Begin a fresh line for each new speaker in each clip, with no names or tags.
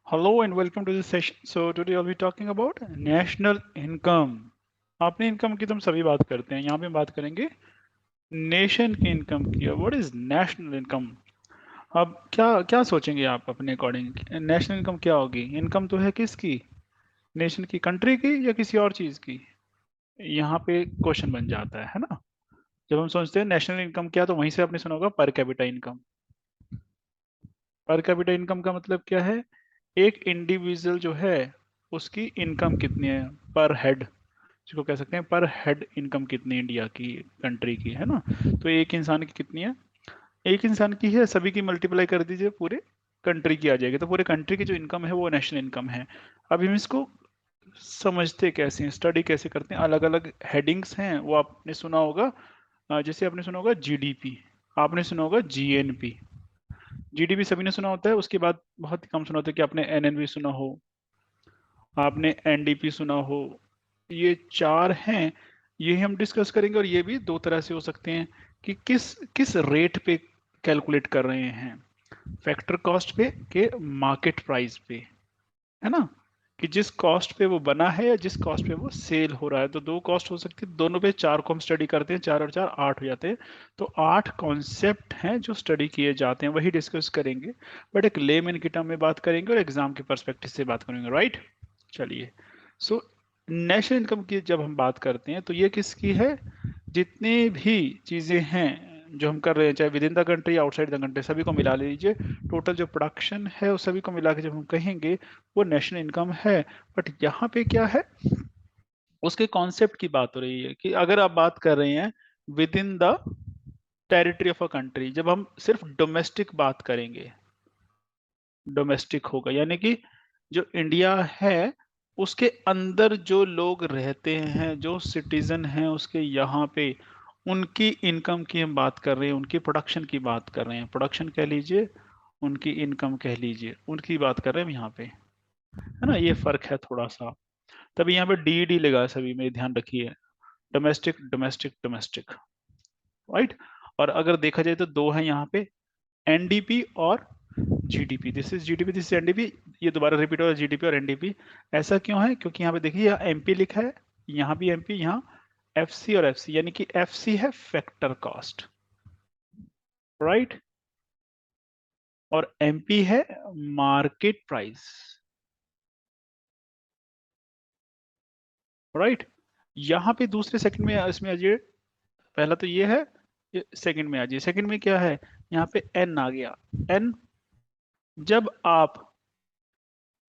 Hello and welcome to this session. So today I'll be talking about national income. अपनी income की तो हम सभी बात करते हैं, यहाँ पे हम बात करेंगे नेशन की इनकम की। What is national income? अब क्या क्या सोचेंगे आप अपने अकॉर्डिंग? नेशनल इनकम क्या होगी? इनकम तो है किसकी? नेशन की, कंट्री की, या किसी और चीज़ की? यहाँ पे क्वेश्चन बन जाता है ना। जब हम सोचते हैं नेशनल इनकम क्या, तो वहीं से आपने सुना होगा per capita income. Per capita income का मतलब क्या है? एक इंडिविजुअल जो है उसकी इनकम कितनी है पर हेड, जिसको कह सकते हैं पर हेड इनकम कितनी है इंडिया की, कंट्री की, है ना। तो एक इंसान की कितनी है? एक इंसान की है, सभी की मल्टीप्लाई कर दीजिए, पूरे कंट्री की आ जाएगी। तो पूरे कंट्री की जो इनकम है वो नेशनल इनकम है। अब हम इसको समझते कैसे हैं, स्टडी कैसे करते हैं? अलग अलग हेडिंग्स हैं, वो आपने सुना होगा। जैसे आपने सुना होगा जीडीपी, आपने सुना होगा जीएनपी। जीडीपी सभी ने सुना होता है, उसके बाद बहुत ही कम सुना होता है कि आपने एनएनबी सुना हो, आपने एनडीपी सुना हो। ये चार हैं, ये हम डिस्कस करेंगे। और ये भी दो तरह से हो सकते हैं कि किस किस रेट पे कैलकुलेट कर रहे हैं, फैक्टर कॉस्ट पे के मार्केट प्राइस पे, है ना। कि जिस कॉस्ट पे वो बना है या जिस कॉस्ट पे वो सेल हो रहा है। तो दो कॉस्ट हो सकती है, दोनों पे चार को हम स्टडी करते हैं, चार और चार आठ हो जाते हैं। तो आठ कॉन्सेप्ट हैं जो स्टडी किए जाते हैं, वही डिस्कस करेंगे। बट एक लेमैन की टर्म में बात करेंगे और एग्जाम के पर्सपेक्टिव से बात करेंगे, राइट। चलिए। सो नेशनल इनकम की जब हम बात करते हैं तो ये किसकी है? जितनी भी चीज़ें हैं जो हम कर रहे हैं, चाहे with in the country outside the country, सभी को मिला लीजिए। टोटल जो प्रोडक्शन है उस सभी को मिला के जब हम कहेंगे वो नेशनल इनकम है। बट यहाँ पे क्या है, उसके कॉन्सेप्ट की बात हो रही है कि अगर आप बात कर रहे हैं with in the territory of a country, जब हम सिर्फ डोमेस्टिक बात करेंगे, डोमेस्टिक होगा यानी कि जो इंडिया है उसके अंदर जो लोग रहते हैं, जो सिटीजन हैं उसके यहाँ पे, उनकी इनकम की हम बात कर रहे हैं, उनकी प्रोडक्शन की बात कर रहे हैं। प्रोडक्शन कह लीजिए, उनकी इनकम कह लीजिए, उनकी बात कर रहे हैं हम यहाँ पे, है ना। ये फर्क है थोड़ा सा। तभी यहाँ पे डी डी लगा, सभी में ध्यान रखिए। Domestic domestic domestic, right. और अगर देखा जाए तो दो है यहाँ पे, एनडीपी और GDP. This is GDP, this is NDP. ये दोबारा रिपीट हो रहा है, जीडीपी और एनडीपी। ऐसा क्यों है? क्योंकि यहाँ पे देखिए यहाँ एमपी लिखा है, यहाँ भी एमपी, यहाँ एफसी और एफसी, यानी कि एफसी है फैक्टर कॉस्ट, राइट। और एमपी है मार्केट प्राइस, राइट। यहाँ पे दूसरे सेकंड में इसमें आ जाइए। पहला तो ये है, ये सेकंड में आ जाइए। सेकंड में क्या है? यहाँ पे एन आ गया। एन, जब आप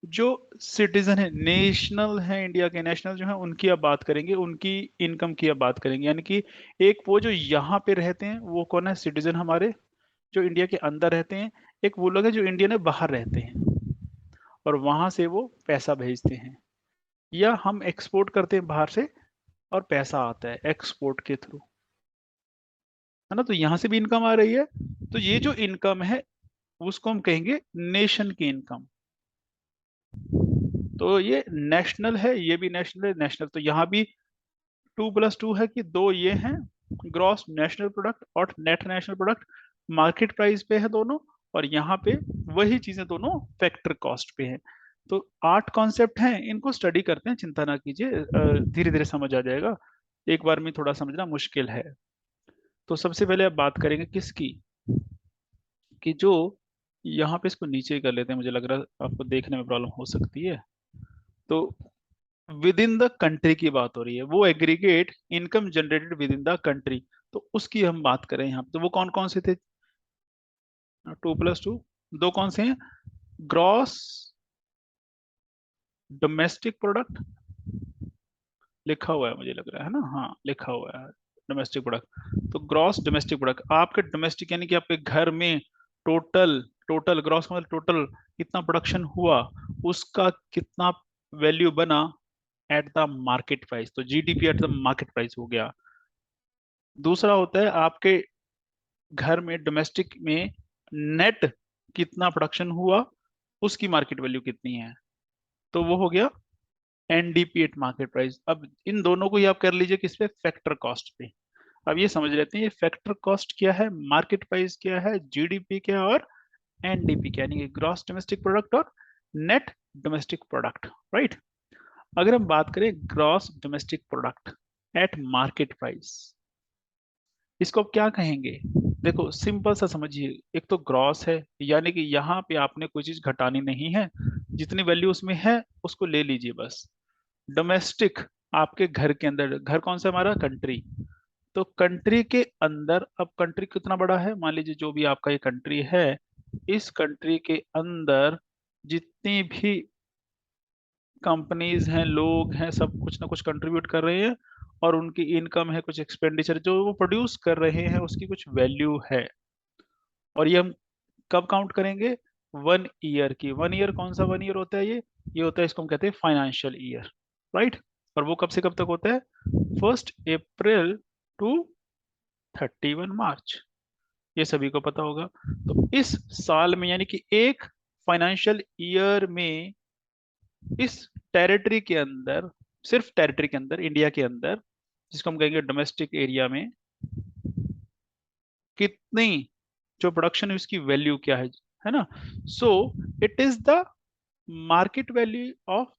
जो सिटीजन है, नेशनल है इंडिया के, नेशनल जो है उनकी अब बात करेंगे, उनकी इनकम की अब बात करेंगे। यानी कि एक वो जो यहाँ पे रहते हैं वो कौन है? सिटीजन हमारे, जो इंडिया के अंदर रहते हैं। एक वो लोग हैं जो इंडिया में बाहर रहते हैं और वहां से वो पैसा भेजते हैं, या हम एक्सपोर्ट करते हैं बाहर से और पैसा आता है एक्सपोर्ट के थ्रू, है ना। तो यहाँ से भी इनकम आ रही है। तो ये जो इनकम है उसको हम कहेंगे नेशन की इनकम। तो ये नेशनल है, ये भी नेशनल है। नेशनल तो यहाँ भी 2+2 है कि दो ये हैं, ग्रॉस नेशनल प्रोडक्ट और net national product, market price पे है दोनों। और यहाँ पे वही चीजें दोनों फैक्टर कॉस्ट पे हैं। तो 8 कॉन्सेप्ट हैं, इनको स्टडी करते हैं, चिंता ना कीजिए, धीरे धीरे समझ आ जाएगा। एक बार में थोड़ा समझना मुश्किल है। तो सबसे पहले अब बात करेंगे किसकी, कि जो यहाँ पे, इसको नीचे कर लेते हैं, मुझे लग रहा है आपको देखने में प्रॉब्लम हो सकती है। तो विद इन द कंट्री की बात हो रही है, वो aggregate income generated with in the country. तो उसकी हम बात करें यहाँ पे, तो वो कौन कौन से थे? 2+2, दो कौन से हैं? ग्रॉस डोमेस्टिक प्रोडक्ट लिखा हुआ है, मुझे लग रहा है ना, हाँ लिखा हुआ है डोमेस्टिक प्रोडक्ट। तो ग्रॉस डोमेस्टिक प्रोडक्ट आपके, डोमेस्टिक यानी कि आपके घर में टोटल, टोटल ग्रॉस मतलब टोटल कितना प्रोडक्शन हुआ, उसका कितना वैल्यू बना एट द मार्केट प्राइस। तो GDP at the market price हो गया। दूसरा होता है आपके घर में डोमेस्टिक में नेट कितना प्रोडक्शन हुआ, उसकी मार्केट वैल्यू कितनी है, तो वो हो गया एनडीपी एट मार्केट प्राइस। अब इन दोनों को ही आप कर लीजिए किस पे? फैक्टर कॉस्ट पे। अब ये समझ लेते हैं ये फैक्टर कॉस्ट क्या है, मार्केट प्राइस क्या है, जीडीपी क्या है, और एनडीपी क्या है, यानी ग्रॉस डोमेस्टिक प्रोडक्ट और नेट डोमेस्टिक प्रोडक्ट, राइट। अगर हम बात करें gross domestic product at market price, इसको आप क्या कहेंगे? देखो सिंपल सा समझिए, एक तो ग्रॉस है, यानी कि यहाँ पे आपने कोई चीज घटानी नहीं है, जितनी वैल्यू उसमें है उसको ले लीजिए बस। डोमेस्टिक, आपके घर के अंदर, घर कौन सा हमारा? कंट्री। तो कंट्री के अंदर, अब कंट्री कितना बड़ा है, मान लीजिए जो भी आपका ये कंट्री है, इस कंट्री के अंदर जितनी भी कंपनीज हैं, लोग हैं, सब कुछ ना कुछ कंट्रीब्यूट कर रहे हैं, और उनकी इनकम है, कुछ एक्सपेंडिचर जो वो प्रोड्यूस कर रहे हैं, उसकी कुछ वैल्यू है। और ये हम कब काउंट करेंगे? 1 ईयर की। 1 ईयर कौन सा 1 ईयर होता है? ये होता है, इसको हम कहते हैं फाइनेंशियल ईयर, राइट। और वो कब से कब तक होता है? 1 अप्रैल टू 31 मार्च, ये सभी को पता होगा। तो इस साल में, यानी कि एक फाइनेंशियल ईयर में, इस टेरिटरी के अंदर, सिर्फ टेरिटरी के अंदर, इंडिया के अंदर, जिसको हम कहेंगे डोमेस्टिक एरिया में, कितनी जो प्रोडक्शन है उसकी वैल्यू क्या है ना। So it is the market value of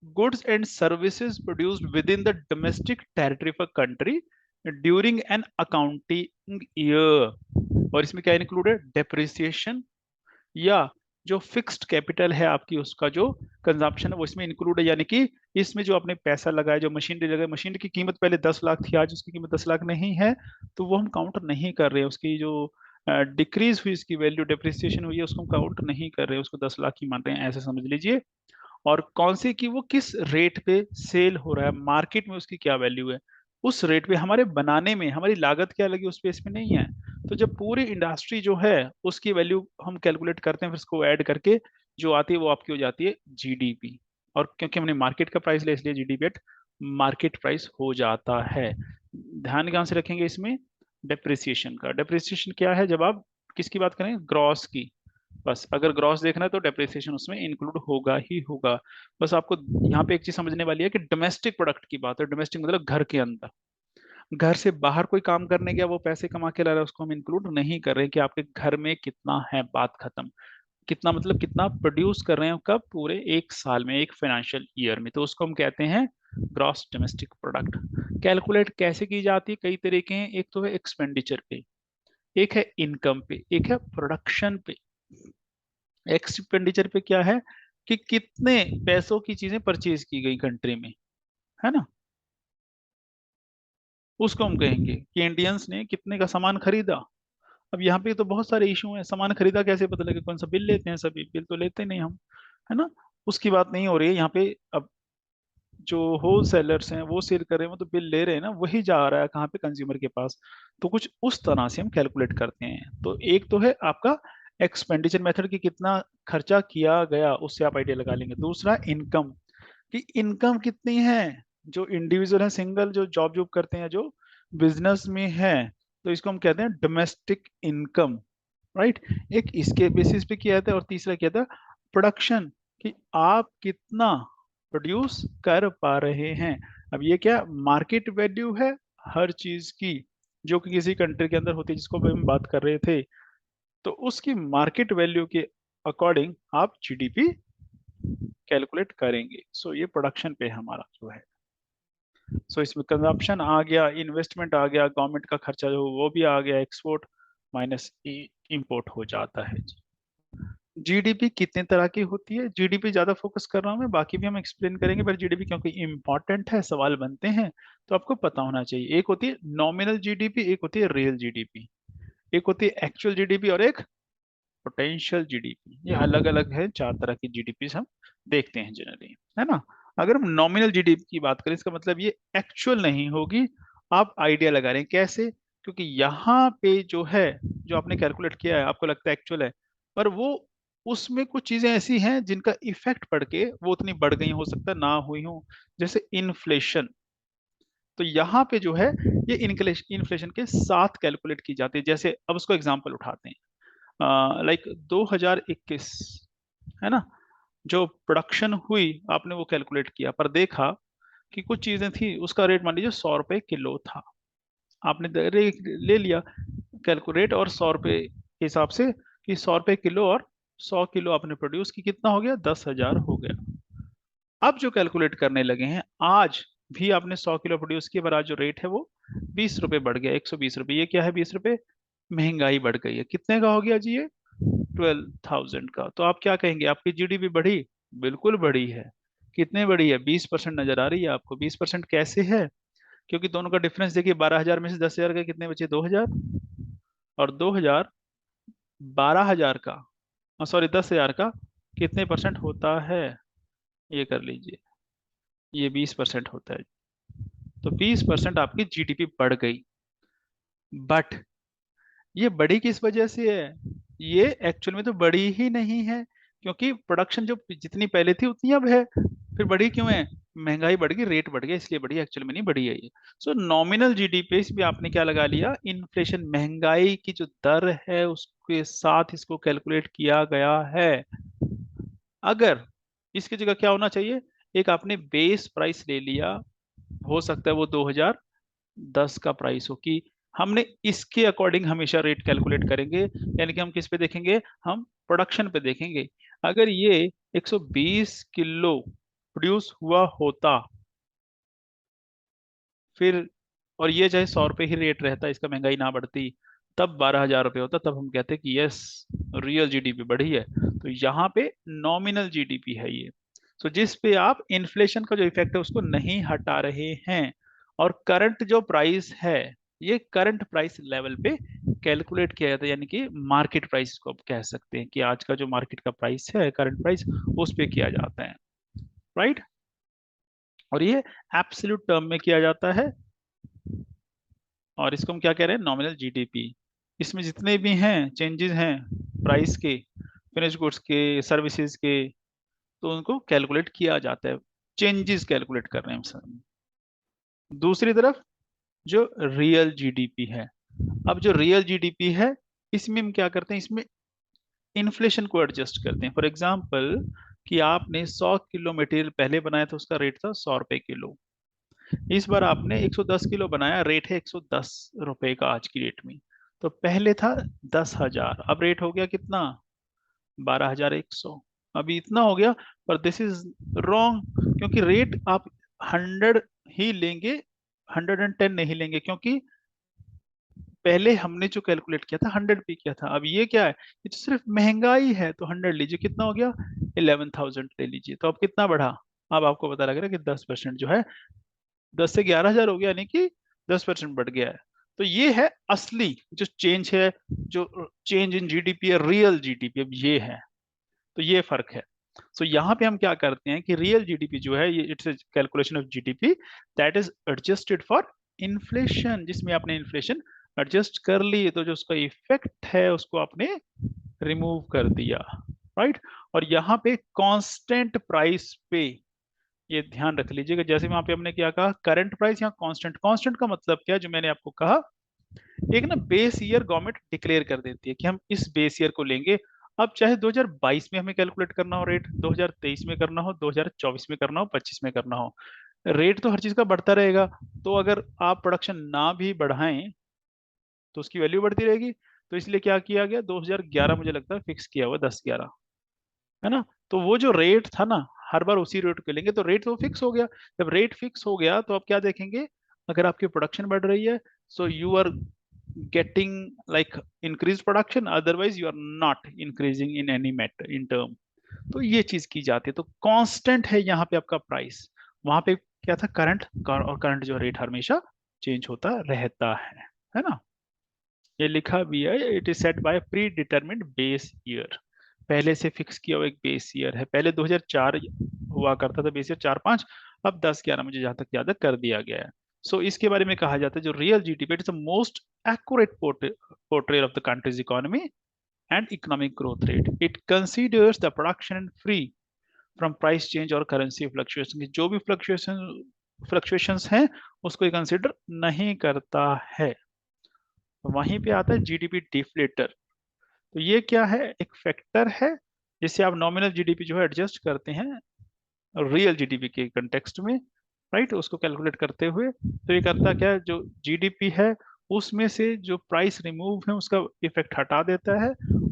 goods and services produced within the domestic territory of a country during an accounting year। और इसमें क्या इंक्लूड है? डेप्रिसिएशन, या जो फिक्स्ड कैपिटल है आपकी, उसका जो कंजम्पशन है वो इसमें इंक्लूड है। यानी कि इसमें जो आपने पैसा लगाया, जो मशीनरी लगाई, मशीनरी की कीमत पहले 10 लाख थी, आज उसकी कीमत 10 लाख नहीं है, तो वो हम काउंट नहीं कर रहे हैं। उसकी जो डिक्रीज हुई, इसकी वैल्यू डेप्रिसिएशन हुई है, उसको हम काउंट नहीं कर रहे हैं, उसको 10 लाख ही मान रहे हैं, ऐसे समझ लीजिए। और कौन सी की, वो किस रेट पे सेल हो रहा है, मार्केट में उसकी क्या वैल्यू है, उस रेट पे। हमारे बनाने में हमारी लागत क्या लगी उस पे, इसमें नहीं है। तो जब पूरी इंडस्ट्री जो है उसकी वैल्यू हम कैलकुलेट करते हैं, फिर उसको ऐड करके जो आती है वो आपकी हो जाती है जीडीपी। और क्योंकि हमने मार्केट का प्राइस लिया, इसलिए जीडीपी एट मार्केट प्राइस हो जाता है। ध्यान कहाँ से रखेंगे इसमें? डेप्रिसिएशन का। डेप्रिसिएशन क्या है? जब आप किसकी बात करें? ग्रॉस की। बस अगर ग्रॉस देखना है तो डेप्रिसिएशन उसमें इंक्लूड होगा ही होगा। बस आपको यहाँ पे एक चीज समझने वाली है कि डोमेस्टिक प्रोडक्ट की बात है। डोमेस्टिक मतलब घर के अंदर, घर से बाहर कोई काम करने गया, वो पैसे कमा के ला रहा है, उसको हम इंक्लूड नहीं कर रहे हैं कि आपके घर में कितना है, बात खत्म। कितना मतलब कितना प्रोड्यूस कर रहे हैं, कब? पूरे एक साल में, एक फाइनेंशियल ईयर में, तो उसको हम कहते हैं ग्रॉस डोमेस्टिक प्रोडक्ट। कैलकुलेट कैसे की जाती है? कई तरीके हैं। एक तो है एक्सपेंडिचर पे, एक है इनकम पे, एक है प्रोडक्शन पे। एक्सपेंडिचर पे क्या है कि कितने पैसों की चीजें परचेज की गई कंट्री में, है ना, उसको हम कहेंगे कि इंडियंस ने कितने का सामान खरीदा। अब यहाँ पे तो बहुत सारे इशू हैं, सामान खरीदा कैसे पता लगे? कौन सा बिल लेते हैं? सभी बिल तो लेते नहीं हम, है ना। उसकी बात नहीं हो रही है यहाँ पे। अब जो होल सेलर्स हैं वो सेल कर रहे हैं, वो तो बिल ले रहे हैं ना, वही जा रहा है कहाँ पे? कंज्यूमर के पास। तो कुछ उस तरह से हम कैलकुलेट करते हैं। तो एक तो है आपका एक्सपेंडिचर मेथड, की कितना खर्चा किया गया, उससे आप आइडिया लगा लेंगे। दूसरा इनकम, कि इनकम कितनी है। जो इंडिविजुअल है, सिंगल जो जॉब जॉब करते हैं, जो बिजनेस में है, तो इसको हम कहते हैं डोमेस्टिक इनकम, राइट। एक इसके बेसिस पे किया जाता है। और तीसरा क्या था? प्रोडक्शन, कि आप कितना प्रोड्यूस कर पा रहे हैं। अब ये क्या मार्केट वैल्यू है हर चीज की, जो कि किसी कंट्री के अंदर होती है, जिसको अभी हम बात कर रहे थे। तो उसकी मार्केट वैल्यू के अकॉर्डिंग आप जीडीपी कैलकुलेट करेंगे। सो ये प्रोडक्शन पे हमारा जो है। सो इसमें कंजप्शन आ गया, इन्वेस्टमेंट आ गया, गवर्नमेंट का खर्चा जो वो भी आ गया, एक्सपोर्ट माइनस इंपोर्ट हो जाता है। जीडीपी कितने तरह की होती है? जीडीपी ज्यादा फोकस कर रहा हूँ मैं, बाकी भी हम एक्सप्लेन करेंगे, पर जीडीपी क्योंकि इंपॉर्टेंट है, सवाल बनते हैं, तो आपको पता होना चाहिए। एक होती है नॉमिनल जीडीपी, एक होती है रियल जीडीपी, एक होती है एक्चुअल जीडीपी, और एक पोटेंशियल जीडीपी। ये अलग अलग है, 4 तरह की जीडीपी हम देखते हैं जनरली, है ना। अगर हम नॉमिनल जीडीपी की बात करें, इसका मतलब ये एक्चुअल नहीं होगी। आप आइडिया लगा रहे हैं कैसे? क्योंकि यहाँ पे जो है, जो आपने कैलकुलेट किया है, आपको लगता है एक्चुअल है, पर वो उसमें कुछ चीजें ऐसी हैं जिनका इफेक्ट पड़ के वो उतनी बढ़ गई, हो सकता है ना हुई हो, जैसे इन्फ्लेशन। तो यहाँ पे जो है ये इन्फ्लेशन के साथ कैलकुलेट की जाती है। जैसे अब उसको एग्जांपल उठाते हैं, लाइक 2021, है ना, जो प्रोडक्शन हुई आपने वो कैलकुलेट किया, पर देखा कि कुछ चीजें थी, उसका रेट मान लीजिए 100 रुपए किलो था। आपने ले लिया कैलकुलेट, और 100 रुपए के हिसाब से कि 100 रुपए किलो और 100 किलो आपने प्रोड्यूस की, कितना हो गया? 10,000 हो गया। अब जो कैलकुलेट करने लगे हैं, आज भी आपने 100 किलो प्रोड्यूस किया, पर आज जो रेट है वो 20 रुपए बढ़ गया, 120 रुपए। ये क्या है? 20 रुपए महंगाई बढ़ गई है। कितने का हो गया जी ये? 12,000 का। तो आप क्या कहेंगे? आपकी जीडीपी बढ़ी? बिल्कुल बढ़ी है। कितने बढ़ी है? 20% नजर आ रही है आपको। 20% कैसे है? क्योंकि दोनों का डिफरेंस देखिए, 12,000 में से 10,000 का कितने बचे? 2,000। और 2,000 12,000 का, सॉरी 10,000 का कितने परसेंट होता है? ये कर लीजिए, ये 20% होता है। तो 20% आपकी जीडीपी बढ़ गई। बट ये बढ़ी किस वजह से है? ये एक्चुअल में तो बढ़ी ही नहीं है, क्योंकि प्रोडक्शन जो जितनी पहले थी उतनी अब है। फिर बढ़ी क्यों है? महंगाई बढ़ गई, रेट बढ़ गया, इसलिए बढ़ी, एक्चुअल में नहीं बढ़ी है ये। सो नॉमिनल जीडीपी भी आपने क्या लगा लिया? इन्फ्लेशन, महंगाई की जो दर है उसके साथ इसको कैलकुलेट किया गया है। अगर इसकी जगह क्या होना चाहिए? एक आपने बेस प्राइस ले लिया, हो सकता है वो 2010 का प्राइस हो, कि हमने इसके अकॉर्डिंग हमेशा रेट कैलकुलेट करेंगे। यानी कि हम किस पे देखेंगे? हम प्रोडक्शन पे देखेंगे। अगर ये 120 किलो प्रोड्यूस हुआ होता, फिर, और ये चाहे 100 रुपए ही रेट रहता, इसका महंगाई ना बढ़ती, तब 12,000 रुपये होता, तब हम कहते कि यस, रियल जीडीपी बढ़ी है। तो यहाँ पे नॉमिनल जीडीपी है ये। सो जिस पे आप इन्फ्लेशन का जो इफेक्ट है उसको नहीं हटा रहे हैं। और करंट जो प्राइस है, ये करंट प्राइस लेवल पे कैलकुलेट किया जाता है, यानी कि मार्केट प्राइस को आप कह सकते हैं कि आज का जो मार्केट का प्राइस है, करंट प्राइस, उस पे किया जाता है। राइट? और ये एब्सोल्यूट टर्म में किया जाता है। और इसको हम क्या कह रहे हैं? Nominal GDP. इसमें जितने भी हैं चेंजेस हैं प्राइस के, फिनिश गुड्स के, सर्विसेज के, तो उनको कैलकुलेट किया जाता है। चेंजेस कैलकुलेट कर रहे हैं हम सर। दूसरी तरफ जो रियल जीडीपी है, अब जो रियल जीडीपी है, इसमें हम क्या करते हैं? इसमें इन्फ्लेशन को एडजस्ट करते हैं। फॉर एग्जाम्पल, कि आपने 100 किलो मटेरियल पहले बनाया था, उसका रेट था 100 रुपए किलो। इस बार आपने 110 किलो बनाया, रेट है 110 रुपए का आज की डेट में। तो पहले था 10,000, अब रेट हो गया कितना? 12,100। अभी इतना हो गया। पर दिस इज रॉन्ग, क्योंकि रेट आप 100 ही लेंगे, 110 नहीं लेंगे, क्योंकि पहले हमने जो कैलकुलेट किया था 100 पे किया था। अब ये क्या है? ये तो सिर्फ महंगाई है, तो 100 लीजिए, कितना हो गया? 11,000 ले लीजिए। तो अब कितना बढ़ा? अब आपको पता लग रहा है कि 10% जो है, 10 से 11,000 हो गया, यानी कि 10% बढ़ गया है। तो ये है असली जो चेंज है, जो चेंज इन जीडीपी है, रियल जीडीपी, अब ये है। तो ये फर्क है। सो यहाँ पे हम क्या करते हैं कि रियल जीडीपी जो है, ये it's calculation of GDP that is adjusted for inflation, जिसमें आपने इन्फ्लेशन एडजस्ट कर ली, तो जो उसका इफेक्ट है उसको आपने रिमूव कर दिया। राइट? और यहाँ पे कांस्टेंट प्राइस पे, ये ध्यान रख लीजिएगा, जैसे वहां पे हमने क्या कहा? करंट प्राइस, यहाँ कांस्टेंट। कांस्टेंट का मतलब क्या है? जो मैंने आपको कहा, एक ना बेस ईयर गवर्नमेंट डिक्लेयर कर देती है कि हम इस बेस ईयर को लेंगे। अब चाहे 2022 में हमें कैलकुलेट करना हो रेट, 2023 में करना हो, 2024 में करना हो, 25 में करना हो, रेट तो हर चीज का बढ़ता रहेगा। तो अगर आप प्रोडक्शन ना भी बढ़ाएं तो उसकी वैल्यू बढ़ती रहेगी। तो इसलिए क्या किया गया? 2011 मुझे लगता है फिक्स किया हुआ, 10/11, है ना? तो वो जो रेट था ना, हर बार उसी रेट को लेंगे, तो रेट तो फिक्स हो गया। जब रेट फिक्स हो गया तो आप क्या देखेंगे? अगर आपकी प्रोडक्शन बढ़ रही है, so you are getting like increased production, otherwise you are not increasing in any matter in term। तो ये चीज की जाती है। तो कांस्टेंट है यहाँ पे आपका प्राइस। वहां पे क्या था? करंट। और करंट जो रेट हमेशा चेंज होता रहता है ना? ये लिखा भी है, it is set by pre determined base year. पहले से फिक्स किया हुआ एक बेस ईयर है। पहले 2004 हुआ करता था बेस ईयर, 4-5, अब 10/11 मुझे जहां तक याद है कर दिया गया है। सो इसके बारे में कहा जाता है जो real GDP, it is the most accurate portrayal of the countries economy and economic growth rate. It considers the production and free from price change और करेंसी फ्लक्चुएशन। जो भी फ्लक्चुएशंस हैं उसको कंसिडर नहीं करता है। वहीं पे आता है जीडीपी डिफ्लेटर। तो ये क्या है? एक फैक्टर है जिससे आप नॉमिनल जीडीपी जो है एडजस्ट करते हैं रियल जीडीपी के कंटेक्स्ट में। राइट? उसको कैलकुलेट करते हुए, तो ये करता क्या है? जो जीडीपी है उसमें से जो प्राइस रिमूव है उसका इफेक्ट हटा देता है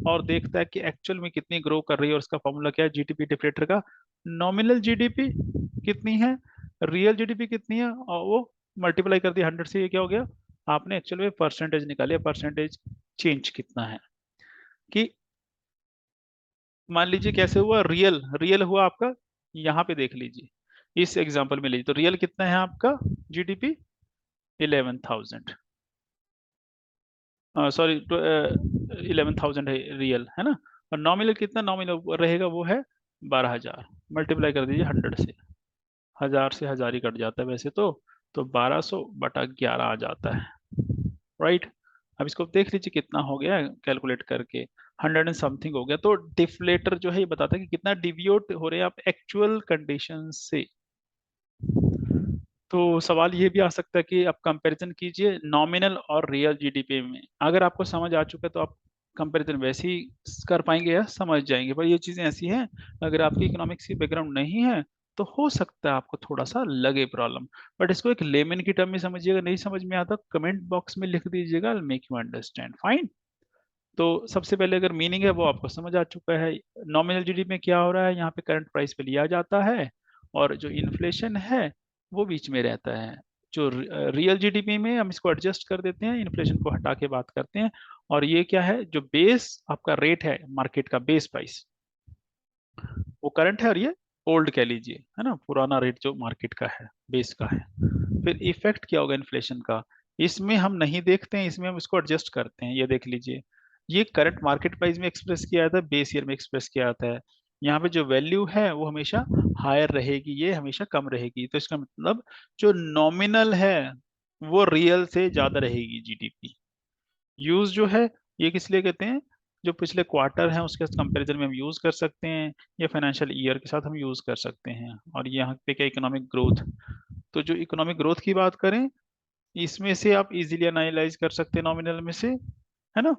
और देखता है कि एक्चुअल में कितनी ग्रो कर रही है, और उसका फॉर्मूला क्या है, जीडीपी डिफ्लेटर का। नॉमिनल जीडीपी कितनी है, रियल जीडीपी कितनी है, और वो मल्टीप्लाई कर दिया 100 से, ये क्या हो गया, आपने एक्चुअल में परसेंटेज निकाले, परसेंटेज चेंज कितना है। कि मान लीजिए कैसे हुआ, रियल रियल हुआ आपका, यहाँ पे देख लीजिए, इस एग्जांपल में लीजिए, तो रियल कितना है आपका जीडीपी, 11,000, सॉरी 11,000 है रियल, है ना। और नॉमिनल कितना, नॉमिनल रहेगा वो है 12,000, मल्टीप्लाई कर दीजिए 100 से, 1000 से 1000 ही कट जाता है वैसे तो 1200/11 आ जाता है, राइट। अब इसको देख लीजिए कितना हो गया कैलकुलेट करके, 100 एंड समथिंग हो गया। तो डिफ्लेटर जो है ये बताता है कि कितना डिविएट हो रहे हैं आप एक्चुअल कंडीशन से। तो सवाल ये भी आ सकता है कि आप कंपैरिजन कीजिए नॉमिनल और रियल जीडीपी में। अगर आपको समझ आ चुका है तो आप कंपैरिजन वैसे ही कर पाएंगे या समझ जाएंगे, पर ये चीजें ऐसी हैं, अगर आपकी इकोनॉमिक्स की बैकग्राउंड नहीं है तो हो सकता है आपको थोड़ा सा लगे प्रॉब्लम। बट इसको एक लेमन की टर्म में समझिएगा, नहीं समझ में आता कमेंट बॉक्स में लिख दीजिएगा, मेक यू अंडरस्टैंड, फाइन। तो सबसे पहले अगर मीनिंग है वो आपको समझ आ चुका है, नॉमिनल जीडीपी में क्या हो रहा है, यहाँ पे करंट प्राइस पे लिया जाता है, और जो इन्फ्लेशन है वो बीच में रहता है। जो रियल जीडीपी में हम इसको एडजस्ट कर देते हैं, इन्फ्लेशन को हटा के बात करते हैं। और ये क्या है, जो बेस आपका रेट है मार्केट का, बेस प्राइस वो करंट है, और ये ओल्ड कह लीजिए, है ना, पुराना रेट जो मार्केट का है, बेस का है। फिर इफेक्ट क्या होगा इन्फ्लेशन का, इसमें हम नहीं देखते हैं, इसमें हम इसको एडजस्ट करते हैं। ये देख लीजिए, ये करंट मार्केट प्राइस में एक्सप्रेस किया जाता है, बेस ईयर में एक्सप्रेस किया जाता है। यहाँ पे जो वैल्यू है वो हमेशा हायर रहेगी, ये हमेशा कम रहेगी। तो इसका मतलब जो नॉमिनल है वो रियल से ज्यादा रहेगी जीडीपी। यूज जो है ये किस लिए कहते हैं, जो पिछले क्वार्टर है उसके कंपैरिजन में हम यूज कर सकते हैं, या फाइनेंशियल ईयर के साथ हम यूज कर सकते हैं। और यहाँ पे क्या, इकोनॉमिक ग्रोथ। तो जो इकोनॉमिक ग्रोथ की बात करें, इसमें से आप इजीली एनालाइज कर सकते हैं नॉमिनल में से, है ना,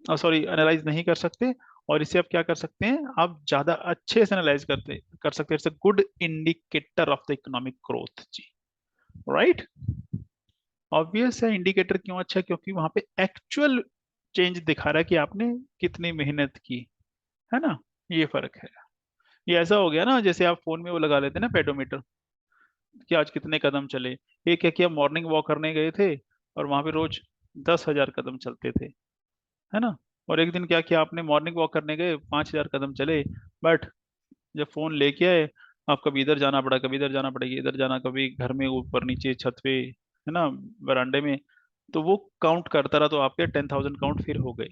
सॉरी एनालाइज नहीं कर सकते। और इसे आप क्या कर सकते हैं, आप ज्यादा अच्छे से एनालाइज कर सकते हैं, it's a good indicator of the economic growth जी, राइट। ऑब्वियस है इंडिकेटर क्यों अच्छा है, क्योंकि वहां पे एक्चुअल चेंज दिखा रहा है कि आपने कितनी मेहनत की, है ना, ये फर्क है। ये ऐसा हो गया ना, जैसे आप फोन में वो लगा लेते हैं ना पेडोमीटर, कि आज कितने कदम चले। एक क्या किया, मॉर्निंग वॉक करने गए थे और वहां पे रोज 10,000 कदम चलते थे, है ना। और एक दिन क्या किया आपने, मॉर्निंग वॉक करने गए, 5,000 कदम चले, बट जब फोन लेके आए, आप कभी इधर जाना पड़ा, कभी इधर जाना पड़ेगा, इधर जाना, कभी घर में ऊपर नीचे छत पे, है ना, बरामदे में, तो वो काउंट करता रहा, तो आपके 10,000 काउंट फिर हो गए।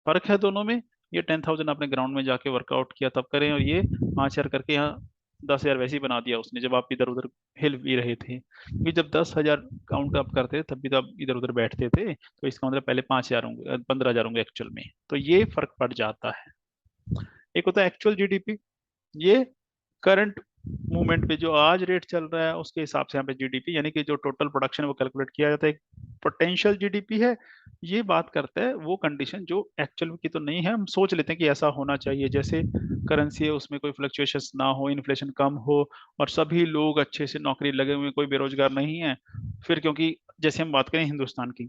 फर्क है दोनों में, ये 10,000 आपने ग्राउंड में जाके वर्कआउट किया तब करें, और ये 5,000 करके यहाँ 10,000 वैसे ही बना दिया उसने जब आप इधर उधर हिल भी रहे थे, क्योंकि जब 10,000 काउंट आप करते थे तब भी तो आप इधर उधर बैठते थे, तो इसका मतलब पहले 5,000 होंगे, 15,000 होंगे एक्चुअल में, तो ये फर्क पड़ जाता है। एक होता है एक्चुअल जीडीपी, ये करंट मूवमेंट पे जो आज रेट चल रहा है उसके हिसाब से यहाँ पे जीडीपी, यानी कि जो टोटल प्रोडक्शन है वो कैलकुलेट किया जाता है। एक पोटेंशियल जीडीपी है, ये बात करता है वो कंडीशन जो एक्चुअल की तो नहीं है, हम सोच लेते हैं कि ऐसा होना चाहिए, जैसे करेंसी है उसमें कोई फ्लक्चुएशंस ना हो, इन्फ्लेशन कम हो, और सभी लोग अच्छे से नौकरी लगे हुए, कोई बेरोजगार नहीं है। फिर क्योंकि जैसे हम बात करें हिंदुस्तान की,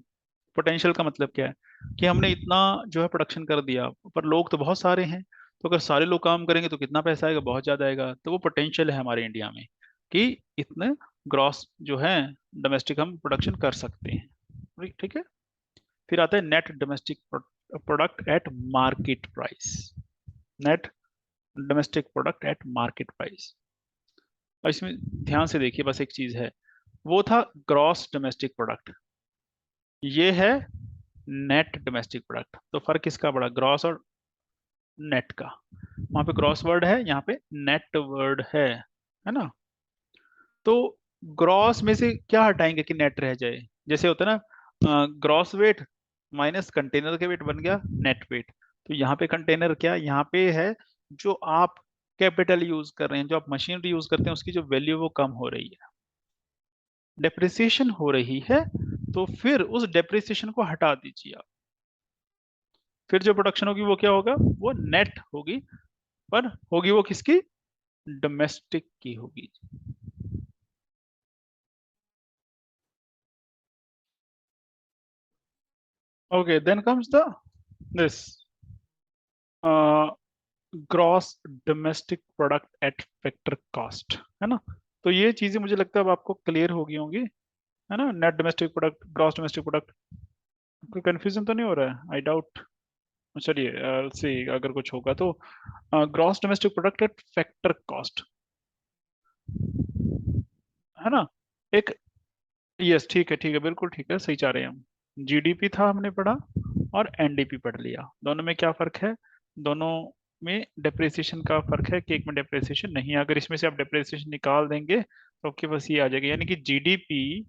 पोटेंशियल का मतलब क्या है, कि हमने इतना जो है प्रोडक्शन कर दिया, पर लोग तो बहुत सारे हैं, तो अगर सारे लोग काम करेंगे तो कितना पैसा आएगा, बहुत ज्यादा आएगा। तो वो पोटेंशियल है हमारे इंडिया में कि इतने ग्रॉस जो है डोमेस्टिक हम प्रोडक्शन कर सकते हैं, ठीक है। फिर आता है net domestic product at market price, net domestic product at market price. और इसमें ध्यान से देखिए, बस एक चीज है, वो था ग्रॉस डोमेस्टिक प्रोडक्ट, ये है नेट डोमेस्टिक प्रोडक्ट। तो फर्क किसका बड़ा, ग्रॉस और नेट का। वहां पे ग्रॉस वर्ड है, यहाँ पे नेट वर्ड है ना। तो ग्रॉस में से क्या हटाएंगे कि नेट रह जाए, जैसे होता है ना, ग्रॉस वेट माइनस कंटेनर के वेट बन गया नेट वेट। तो यहाँ पे कंटेनर क्या, यहाँ पे है जो आप कैपिटल यूज कर रहे हैं, जो आप मशीनरी यूज करते हैं, उसकी जो वैल्यू वो कम हो रही है, डेप्रिसिएशन हो रही है, तो फिर उस डेप्रिसिएशन को हटा दीजिए आप। फिर जो प्रोडक्शन होगी वो क्या होगा, वो नेट होगी, पर होगी वो किसकी, डोमेस्टिक की होगी। Okay, then comes the this gross domestic product eight factor cost, है ना। तो ये चीजें मुझे लगता है अब आपको क्लियर हो गई होंगी, है ना। Net domestic product, gross domestic product, कोई कंफ्यूजन तो नहीं हो रहा है? I doubt. चलिए सी अगर कुछ होगा तो gross domestic product eight factor cost, है ना। एक, यस ठीक है बिल्कुल ठीक है, सही चाह रहे हैं हम। जीडीपी था हमने पढ़ा, और एनडीपी पढ़ लिया। दोनों में क्या फर्क है? दोनों में डेप्रिसिएशन का फर्क है कि एक में डेप्रिसिएशन नहीं है। अगर इसमें से आप डेप्रिसिएशन निकाल देंगे तो आपके पास ये आ जाएगा, यानी कि GDP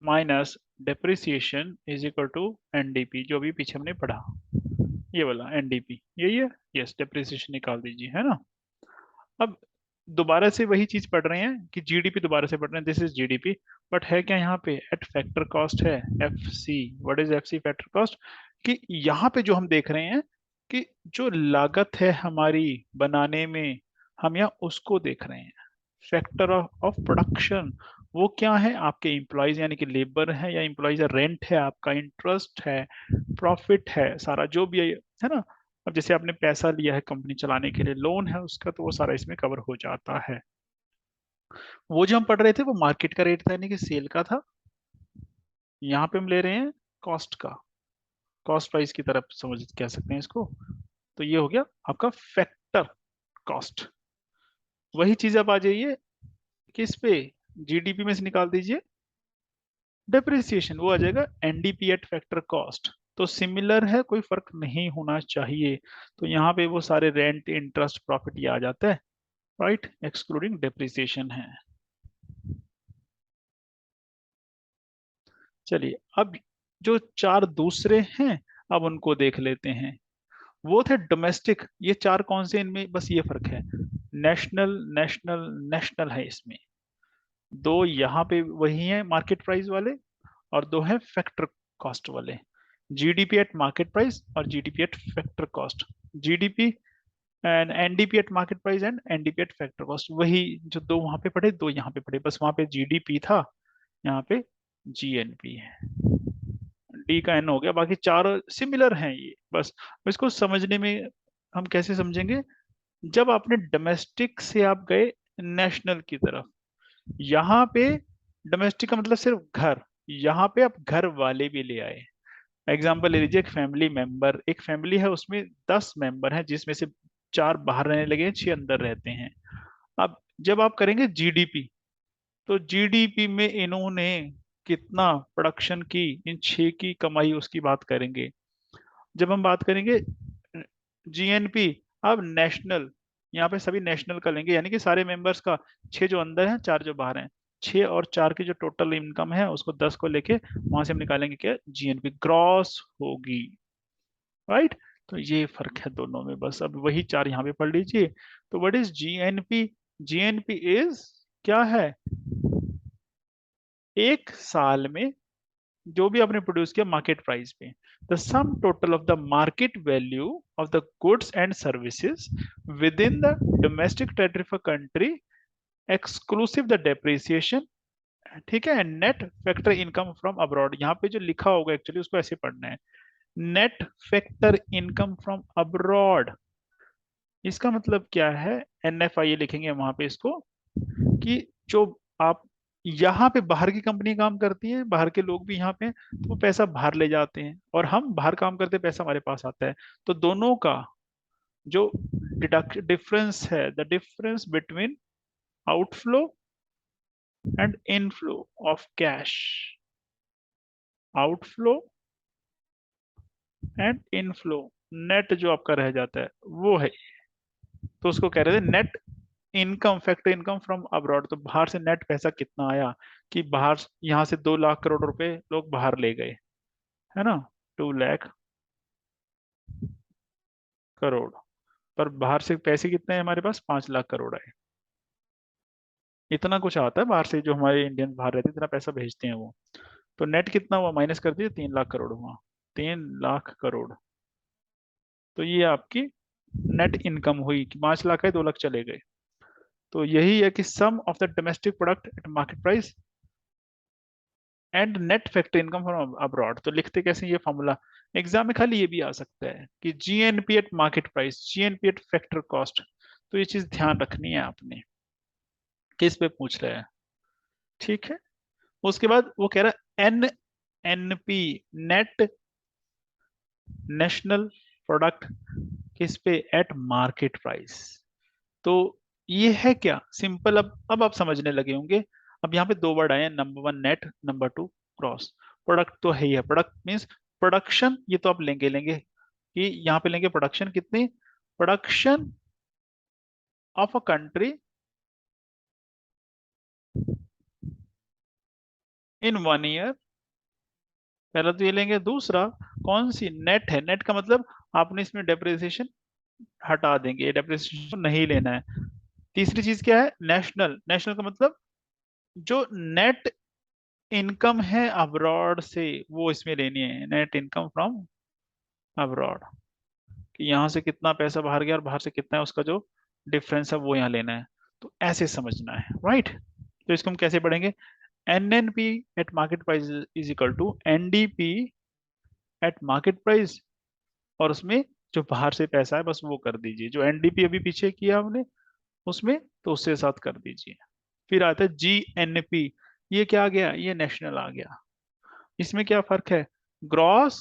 minus depreciation is equal to NDP, जो भी पीछे हमने पढ़ा, ये वाला एनडीपी यही है। यस, डेप्रिसिएशन निकाल दीजिए, है ना। अब दोबारा से वही चीज पढ़ रहे हैं कि जीडीपी दोबारा से पढ़ रहे हैं, दिस इज जीडीपी, बट है क्या यहाँ पे? एट फैक्टर कॉस्ट है, F C. What is F C? Factor cost. कि यहाँ पे जो हम देख रहे हैं कि जो लागत है हमारी बनाने में, हम यहाँ उसको देख रहे हैं। फैक्टर ऑफ प्रोडक्शन वो क्या है? आपके एम्प्लॉयज यानी कि लेबर है या एम्प्लॉयज, रेंट है आपका, इंटरेस्ट है, प्रॉफिट है, सारा जो भी है ना। अब जैसे आपने पैसा लिया है कंपनी चलाने के लिए, लोन है उसका, तो वो सारा इसमें कवर हो जाता है। वो जो हम पढ़ रहे थे वो मार्केट का रेट था, यानी कि सेल का था। यहाँ पे हम ले रहे हैं कॉस्ट का, कॉस्ट प्राइस की तरफ समझ कह सकते हैं इसको। तो ये हो गया आपका फैक्टर कॉस्ट। वही चीज आप आ जाइए किस पे? जीडीपी में से निकाल दीजिए डेप्रिसिएशन, वो आ जाएगा एनडीपी एट फैक्टर कॉस्ट। तो सिमिलर है, कोई फर्क नहीं होना चाहिए। तो यहाँ पे वो सारे रेंट, इंटरेस्ट, प्रॉफिट ये आ जाता है, राइट, एक्सक्लूडिंग डेप्रिसिएशन है। चलिए अब जो चार दूसरे हैं, अब उनको देख लेते हैं। वो थे डोमेस्टिक, ये चार कौन से? इनमें बस ये फर्क है, नेशनल नेशनल नेशनल है इसमें। दो यहाँ पे वही हैं मार्केट प्राइस वाले, और दो हैं फैक्टर कॉस्ट वाले। जीडीपी एट मार्केट प्राइस और GDP at factor cost. GDP and NDP at market price and NDP at factor cost, वही जो दो वहां पे पढ़े, दो यहाँ पे पढ़े, बस वहां पे जीडीपी था, यहाँ पे जीएनपी है। डी का एन हो गया, बाकी चार सिमिलर हैं ये बस। इसको समझने में हम कैसे समझेंगे? जब आपने डोमेस्टिक से आप गए नेशनल की तरफ, यहाँ पे डोमेस्टिक का मतलब सिर्फ घर, यहाँ पे आप घर वाले भी ले आए। एग्जाम्पल ले लीजिए, एक फैमिली मेंबर, एक फैमिली है उसमें 10 मेंबर हैं, जिसमें से 4 बाहर रहने लगे हैं, 6 अंदर रहते हैं। अब जब आप करेंगे जीडीपी, तो जीडीपी में इन्होंने कितना प्रोडक्शन की, इन 6 की कमाई उसकी बात करेंगे। जब हम बात करेंगे जीएनपी, अब नेशनल, यहाँ पे सभी नेशनल का लेंगे, यानी कि सारे मेंबर्स का, 6 जो अंदर हैं, 4 जो बाहर हैं। 6 और 4 की जो टोटल इनकम है उसको 10 को लेके वहां से हम निकालेंगे क्या? जीएनपी ग्रॉस होगी, राइट। तो ये फर्क है दोनों में, बस अब वही चार यहाँ पे पढ़ लीजिए। तो what is GNP? GNP is क्या है? एक साल में जो भी आपने प्रोड्यूस किया मार्केट प्राइस पे, the sum total of the market value of the goods and services with in the domestic territory of country exclusive the depreciation, ठीक है, net factor income from abroad. यहाँ पे जो लिखा होगा एक्चुअली उसको ऐसे पढ़ना है, net factor income from abroad. इसका मतलब क्या है? एनएफआई लिखेंगे वहां पे इसको, कि जो आप यहाँ पे बाहर की कंपनी काम करती है, बाहर के लोग भी यहाँ पे हैं, तो वो पैसा बाहर ले जाते हैं, और हम बाहर काम करते हैं, पैसा हमारे पास आता है। तो दोनों का जो डिडक्ट डिफरेंस है, the difference between outflow and inflow of cash, outflow and inflow, net जो आपका रह जाता है वो है। तो उसको कह रहे थे net income, factor income from abroad. तो बाहर से नेट पैसा कितना आया, कि बाहर यहाँ से 2 लाख करोड़ रुपए लोग बाहर ले गए, है ना, 2 लाख करोड़। पर बाहर से पैसे कितने हैं हमारे पास? 5 लाख करोड़ है। इतना कुछ आता है बाहर से, जो हमारे इंडियन बाहर रहते हैं इतना पैसा भेजते हैं वो। तो नेट कितना हुआ? माइनस कर दीजिए, 3 लाख करोड़ हुआ, 3 लाख करोड़। तो ये आपकी नेट इनकम हुई कि 5 लाख है, 2 लाख चले गए। तो यही है कि sum of the domestic product at market price and net factor income from abroad. तो लिखते कैसे ये फॉर्मूला, एग्जाम में खाली ये भी आ सकता है कि GNP eight market price, GNP eight factor cost. तो ये चीज ध्यान रखनी है आपने, किस पे पूछ रहे हैं, ठीक है। उसके बाद वो कह रहा है N N P, net national product, किस पे, एट मार्केट प्राइस। तो ये है क्या, सिंपल। अब आप समझने लगे होंगे। अब यहाँ पे दो वर्ड आए हैं, number one net, number two cross. Product तो है ही है, प्रोडक्ट मींस प्रोडक्शन, ये तो आप लेंगे लेंगे कि यहाँ पे लेंगे प्रोडक्शन कितनी, production of a country in 1 year. पहला तो ये लेंगे, दूसरा कौन सी, नेट है। नेट का मतलब आपने इसमें डेप्रिसिएशन हटा देंगे, डेप्रिसिएशन नहीं लेना है। तीसरी चीज क्या है, नेशनल। नेशनल का मतलब जो नेट इनकम है अब्रॉड से, वो इसमें लेनी है, नेट इनकम फ्रॉम अब्रॉड, कि यहाँ से कितना पैसा बाहर गया और बाहर से कितना है, उसका जो डिफरेंस है वो यहाँ लेना है। तो ऐसे समझना है, राइट। तो इसको हम कैसे पढ़ेंगे, N N P at market price is equal to N D P at market price, और उसमें जो बाहर से पैसा है बस वो कर दीजिए, जो एनडीपी अभी पीछे किया हमने उसमें, तो उसके साथ कर दीजिए। फिर आता है जी एन पी, ये क्या आ गया, ये नेशनल आ गया। इसमें क्या फर्क है, ग्रॉस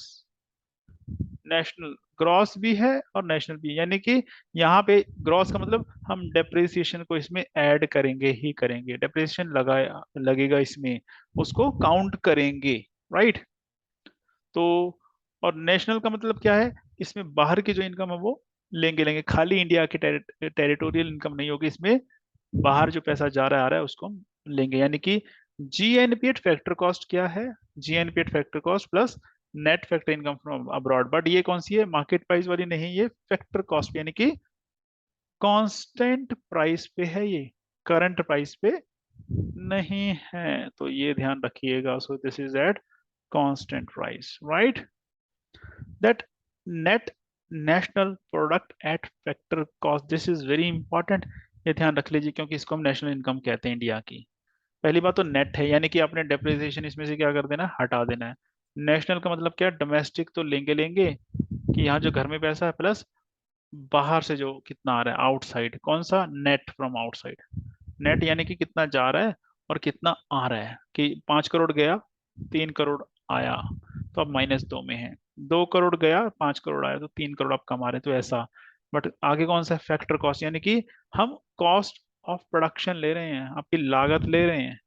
नेशनल, ग्रॉस भी है और नेशनल भी, यानी कि यहाँ पे ग्रॉस का मतलब हम डेप्रिसिएशन को इसमें ऐड करेंगे ही करेंगे, डेप्रिसिएशन लगाया लगेगा इसमें, उसको काउंट करेंगे, राइट। तो और नेशनल का मतलब क्या है, इसमें बाहर की जो इनकम है वो लेंगे लेंगे, खाली इंडिया की टेरिटोरियल इनकम नहीं होगी इसमें, बाहर जो पैसा जा रहा है आ रहा है उसको हम लेंगे। यानी कि जीएनपी एट फैक्टर कॉस्ट क्या है, GNP eight factor cost plus net factor income from abroad. But ये कौन सी है, मार्केट प्राइस वाली नहीं, ये फैक्टर कॉस्ट, यानी कि कांस्टेंट प्राइस पे है ये, करंट प्राइस पे नहीं है। तो ये ध्यान रखिएगा, so this is at constant price, right. That net national product at factor cost, this is very important. ये ध्यान रख लीजिए क्योंकि इसको हम नेशनल इनकम कहते हैं इंडिया की। पहली बात तो नेट है, यानी कि आपने डेप्रिसिएशन इसमें से क्या कर देना है, हटा देना है। नेशनल का मतलब क्या, डोमेस्टिक तो लेंगे लेंगे, कि यहाँ जो घर में पैसा है प्लस बाहर से जो कितना आ रहा है आउटसाइड, कौन सा, नेट फ्रॉम आउटसाइड। नेट यानी कि कितना जा रहा है और कितना आ रहा है, कि 5 करोड़ गया 3 करोड़ आया, तो अब -2 में है। 2 करोड़ गया 5 करोड़ आया, तो 3 करोड़ आप कमा रहे हैं, तो ऐसा। बट आगे कौन सा, फैक्टर कॉस्ट, यानी कि हम कॉस्ट ऑफ प्रोडक्शन ले रहे हैं, आपकी लागत ले रहे हैं।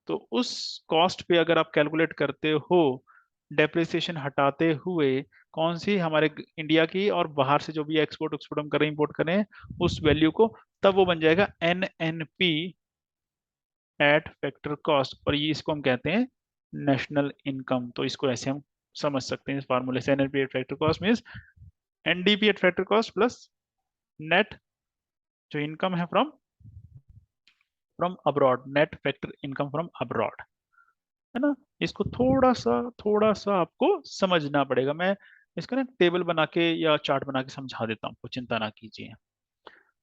तो उस कॉस्ट पे अगर आप कैलकुलेट करते हो डेप्रिसिएशन हटाते हुए, कौन सी, हमारे इंडिया की और बाहर से जो भी एक्सपोर्ट एक्सपोर्ट हम करें इंपोर्ट करें उस वैल्यू को, तब वो बन जाएगा N N P at factor cost, और ये इसको हम कहते हैं नेशनल इनकम। तो इसको ऐसे हम समझ सकते हैं इस फार्मूले से, NNP eight factor cost means NDP at factor cost plus net जो इनकम है from from abroad, net factor income from abroad, है ना। इसको थोड़ा सा आपको समझना पड़ेगा। मैं इसका ना टेबल बना के या चार्ट बना के समझा देता हूँ, आपको चिंता ना कीजिए।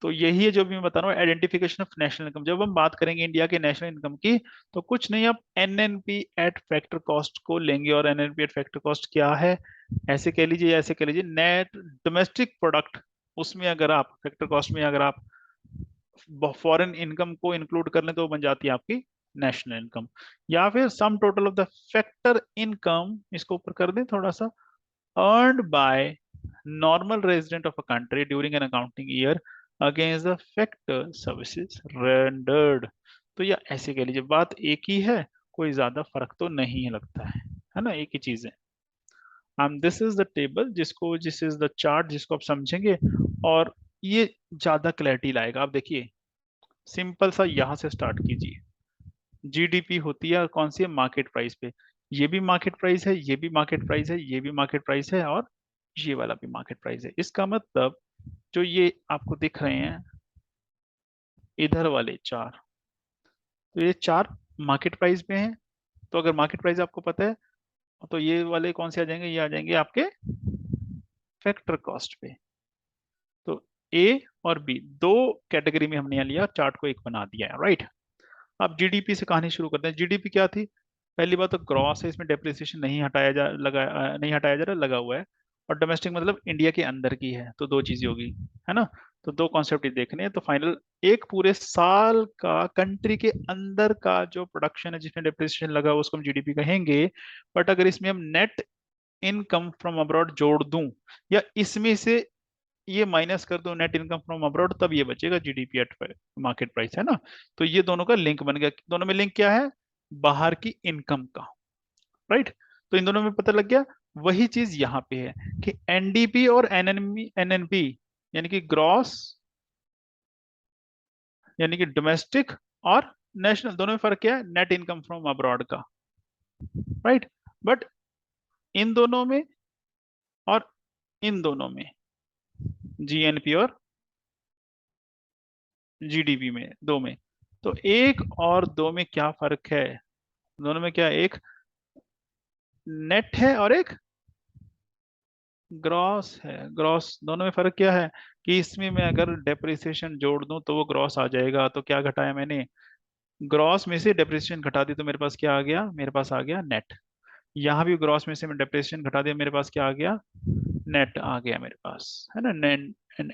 तो यही है जो भी मैं बता रहा हूँ, आइडेंटिफिकेशन ऑफ नेशनल इनकम। जब हम बात करेंगे इंडिया के नेशनल इनकम की, तो कुछ नहीं, आप एनएनपी एट फैक्टर कॉस्ट को लेंगे। और एनएनपी एट फैक्टर कॉस्ट क्या है, ऐसे कह लीजिए, ऐसे कह लीजिए, नेट डोमेस्टिक प्रोडक्ट, उसमें अगर आप फैक्टर कॉस्ट में अगर आप फॉरेन इनकम को इंक्लूड कर लें तो वो बन जाती है आपकी नेशनल इनकम। या फिर sum total of the factor income, इसको ऊपर कर दें थोड़ा सा, earned by normal resident of a country during an accounting year against the factor services rendered। तो या ऐसे कह लीजिए, बात एक ही है, कोई ज्यादा फर्क तो नहीं लगता है ना, एक ही चीज है। दिस इज द टेबल जिसको, दिस इज द चार्ट जिसको आप समझेंगे और ये ज्यादा क्लैरिटी लाएगा। आप देखिए, सिंपल सा यहाँ से स्टार्ट कीजिए। जीडीपी होती है कौन सी है, मार्केट प्राइस पे। ये भी मार्केट प्राइस है, ये भी मार्केट प्राइस है, ये भी मार्केट प्राइस है, और ये वाला भी मार्केट प्राइस है। इसका मतलब जो ये आपको दिख रहे हैं इधर वाले चार, तो ये चार मार्केट प्राइस पे हैं। तो अगर मार्केट प्राइस आपको पता है, तो ये वाले कौन से आ जाएंगे, ये आ जाएंगे आपके फैक्टर कॉस्ट पे। तो ए और बी दो कैटेगरी में हमने यहाँ लिया, चार्ट को एक बना दिया है, राइट। अब जीडीपी से कहानी शुरू करते हैं। जीडीपी क्या थी, पहली बात तो ग्रॉस है, इसमें डेप्रिसिएशन नहीं हटाया जा रहा, लगा हुआ है। और डोमेस्टिक मतलब इंडिया के अंदर की है, तो दो चीजें होगी, है ना। तो दो कॉन्सेप्ट ही देखने हैं। तो फाइनल एक पूरे साल का कंट्री के अंदर का जो प्रोडक्शन है जिसमें डेप्रिसिएशन लगा हुआ उसको हम जीडीपी कहेंगे। बट अगर इसमें हम नेट इनकम फ्रॉम अब्रॉड जोड़ दूं, या इसमें से ये माइनस कर दो नेट इनकम फ्रॉम अब्रॉड, तब ये बचेगा जीडीपी एट मार्केट प्राइस, है ना। तो ये दोनों का लिंक बन गया। दोनों में लिंक क्या है? बाहर की इनकम का, राइट। तो इन दोनों में पता लग गया। वही चीज यहाँ पे है कि एनडीपी और एनएनपी यानी कि ग्रॉस यानी कि डोमेस्टिक और नेशनल, दोनों में फर्क क्या है? नेट इनकम फ्रॉम अब्रॉड का, राइट। बट इन दोनों में और इन दोनों में, जीएनपी और जीडीपी में, दो में, तो एक और दो में क्या फर्क है? दोनों में क्या है? एक नेट है और एक ग्रॉस है। ग्रॉस, दोनों में फर्क क्या है? कि इसमें मैं अगर डेप्रिसिएशन जोड़ दूं तो वो ग्रॉस आ जाएगा। तो क्या घटाया मैंने? ग्रॉस में से डेप्रिसिएशन घटा दी तो मेरे पास क्या आ गया? मेरे पास आ गया नेट। यहाँ भी ग्रॉस में से मैं डेप्रिसिएशन घटा दिया, मेरे पास क्या आ गया? नेट आ गया मेरे पास, है ना।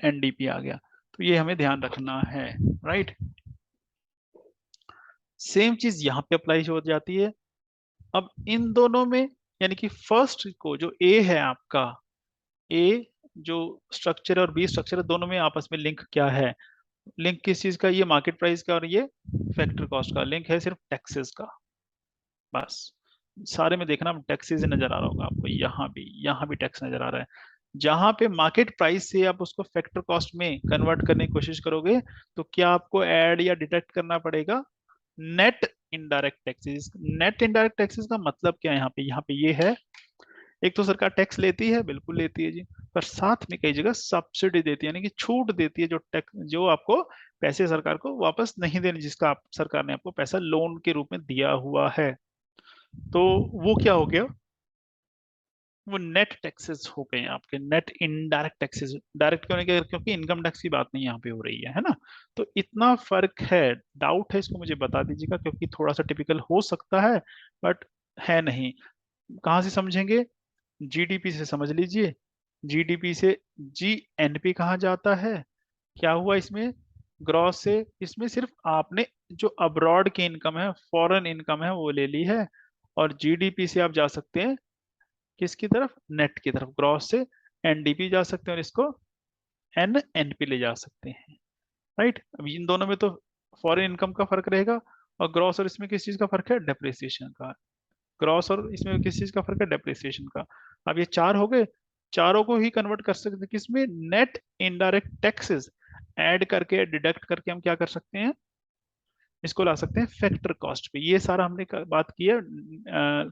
एनडीपी आ गया। तो ये हमें ध्यान रखना है, राइट। सेम चीज यहाँ पे अप्लाई हो जाती है। अब इन दोनों में, यानी कि फर्स्ट को जो ए है आपका, ए जो स्ट्रक्चर और बी स्ट्रक्चर है, दोनों में आपस में लिंक क्या है? लिंक किस चीज का? ये मार्केट प्राइस का और ये फैक्टर कॉस्ट का लिंक है, सिर्फ टैक्सेस का, बस। सारे में देखना टैक्सेस नजर आ रहा होगा आपको, यहाँ भी टैक्स नजर आ रहा है। जहां पे मार्केट प्राइस से आप उसको फैक्टर कॉस्ट में कन्वर्ट करने की कोशिश करोगे, तो क्या आपको ऐड या डिडक्ट करना पड़ेगा? Net indirect taxes. Net indirect taxes का मतलब क्या है? यहाँ पे ये है। एक तो सरकार टैक्स लेती है, बिल्कुल लेती है जी, पर साथ में कई जगह सब्सिडी देती है, यानी कि छूट देती है, जो टैक्स, जो आपको पैसे सरकार को वापस नहीं देने, जिसका सरकार ने आपको पैसा लोन के रूप में दिया हुआ है। तो वो क्या हो गया? वो नेट टैक्सेस हो गए आपके, नेट इनडायरेक्ट टैक्सेस। डायरेक्ट क्यों नहीं कह, क्योंकि इनकम टैक्स की बात नहीं यहाँ पे हो रही है ना। तो इतना फर्क है। डाउट है इसको मुझे बता दीजिएगा, क्योंकि थोड़ा सा टिपिकल हो सकता है, बट है नहीं। कहाँ से समझेंगे? जीडीपी से समझ लीजिए। जीडीपी से जीएनपी कहाँ जाता है? क्या हुआ इसमें? ग्रॉस से इसमें सिर्फ आपने जो अब्रॉड की इनकम है, फॉरेन इनकम है, वो ले ली है। और जीडीपी से आप जा सकते हैं किसकी तरफ? नेट की तरफ। ग्रॉस से एनडीपी जा सकते हैं और इसको एनएनपी ले जा सकते हैं, राइट। अब इन दोनों में तो फॉरेन इनकम का फर्क रहेगा, और ग्रॉस और इसमें किस चीज का फर्क है? डेप्रिसिएशन का। ग्रॉस और इसमें किस चीज का फर्क है? डेप्रिसिएशन का। अब ये चार हो गए। चारों को ही कन्वर्ट कर सकते हैं किसमें? नेट इनडायरेक्ट टैक्सेस ऐड करके, डिडक्ट करके हम क्या कर सकते हैं? इसको ला सकते हैं फैक्टर कॉस्ट पे। ये सारा हमने बात की है।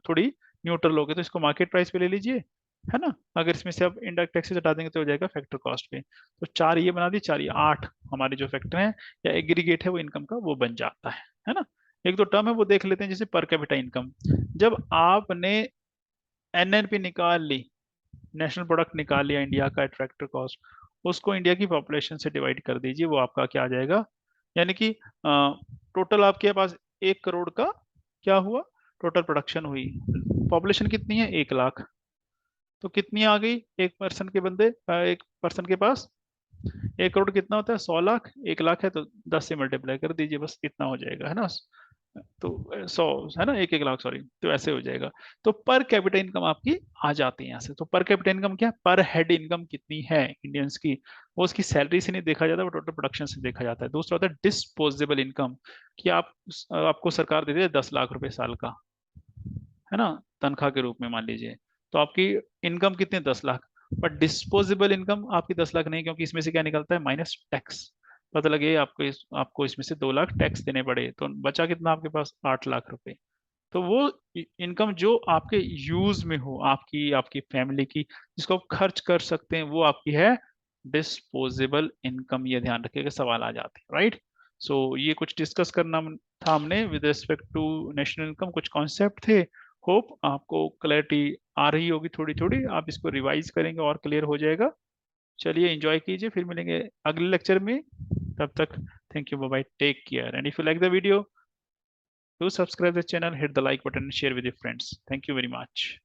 थोड़ी न्यूट्रल हो गए, तो इसको मार्केट प्राइस पे ले लीजिए, है ना। अगर इसमें से आप इनडायरेक्ट टैक्सेस हटा देंगे तो हो जाएगा फैक्टर कॉस्ट पे। तो चार ये बना दी, चार ये, आठ हमारे जो फैक्टर हैं या एग्रीगेट है वो इनकम का, वो बन जाता है ना। एक दो टर्म है वो देख लेते हैं, जैसे पर कैपिटा इनकम। जब आपने एनएनपी निकाल ली, नेशनल प्रोडक्ट निकाल लिया इंडिया का, फैक्टर कॉस्ट, उसको इंडिया की पॉपुलेशन से डिवाइड कर दीजिए, वो आपका क्या आ जाएगा? यानी कि टोटल आपके पास 1 करोड़ का क्या हुआ? टोटल प्रोडक्शन हुई। पॉपुलेशन कितनी है? 1 लाख। तो कितनी आ गई एक पर्सन के बंदे, एक पर्सन के पास? 1 करोड़ कितना होता है? 100 लाख। 1 लाख है तो 10 से मल्टीप्लाई कर दीजिए, बस इतना हो जाएगा, है ना। तो 100, है ना, एक एक लाख, सॉरी, तो ऐसे हो जाएगा। तो पर कैपिटा इनकम आपकी आ जाती है यहाँ से। तो पर कैपिटा इनकम क्या है? पर हेड इनकम कितनी है इंडियंस की, वो उसकी सैलरी से नहीं देखा जाता, वो टोटल प्रोडक्शन से देखा जाता है। दूसरा होता है डिस्पोजेबल इनकम, कि आपको सरकार दे दे 10 लाख रुपए साल का, है ना, तनख्वाह के रूप में मान लीजिए। तो आपकी इनकम कितनी? 10 लाख। पर डिस्पोजेबल इनकम आपकी 10 लाख नहीं, क्योंकि इसमें से क्या निकलता है? Minus tax. पता लगे आपको इसमें से 2 लाख टैक्स देने पड़े, तो बचा कितना आपके पास? 8 लाख रुपए। तो वो इनकम जो आपके यूज में हो, आपकी आपकी फैमिली की, जिसको आप खर्च कर सकते हैं, वो आपकी है डिस्पोजेबल इनकम। ये ध्यान रखिएगा, सवाल आ जाते हैं, राइट। सो ये कुछ डिस्कस करना था हमने with respect to national income, कुछ कॉन्सेप्ट थे। होप आपको क्लैरिटी आ रही होगी थोड़ी थोड़ी, आप इसको रिवाइज करेंगे और क्लियर हो जाएगा। चलिए एंजॉय कीजिए, फिर मिलेंगे अगले लेक्चर में। तब तक thank you, bye bye, take care, and if you like the video Do subscribe the channel, hit the like button, and share with your friends. Thank you very much.